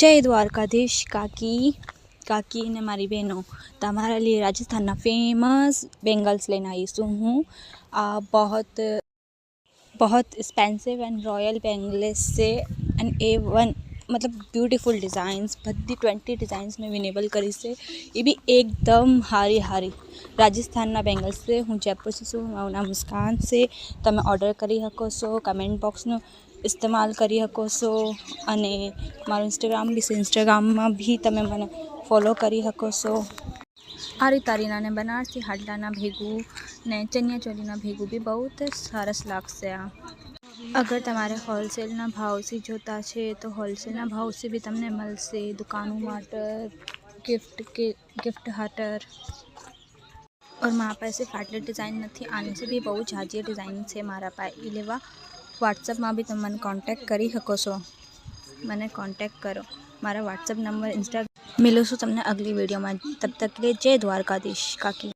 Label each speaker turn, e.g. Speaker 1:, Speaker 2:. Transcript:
Speaker 1: જય દ્વારકાધીશ કાકી ને મારી બહેનો તમારા लिए राजस्थान फेमस बेंगल्स लेने आई हूँ। बहुत एक्सपेंसिव एंड रॉयल बेंगल्स से एंड A1 मतलब ब्यूटीफुल डिज़ाइंस बधी 20 डिज़ाइंस में विनेबल करी से ये भी एकदम हारी राजस्थान बेंगल्स से हूँ जयपुर से छूँ मारू नाम मुस्कान से तमे ऑर्डर करी सको छो। कमेंट बॉक्स नो इस्तेमाल करी सको छो अने मारू इंस्टाग्राम भी से इंस्टाग्राम में भी तमे मने फॉलो करी सको छो। आ रीतारीना ने बनारसी हाडलाना भेगू ने चनिया चोलीना भेगू भी बहुत सरस लागशे। आ अगर तमारे होलसेलना भाव से जोता है तो होलसेलना भाव से भी तमने मळशे। दुकानों माटे गिफ्ट हाटर और मारा पास फाटले डिजाइन नहीं आने से भी बहुत झाजी डिजाइन है मारा पास ई लेवा। व्हाट्सएप में भी तुम मैंने कॉन्टेक्ट करी सको छो। मैंने कॉन्टेक्ट करो मारा व्हाट्सएप नंबर इंस्टाग्राम मिलो छो तमने अगली वीडियो में। तब तक के लिए जय द्वारकाधीश काकी।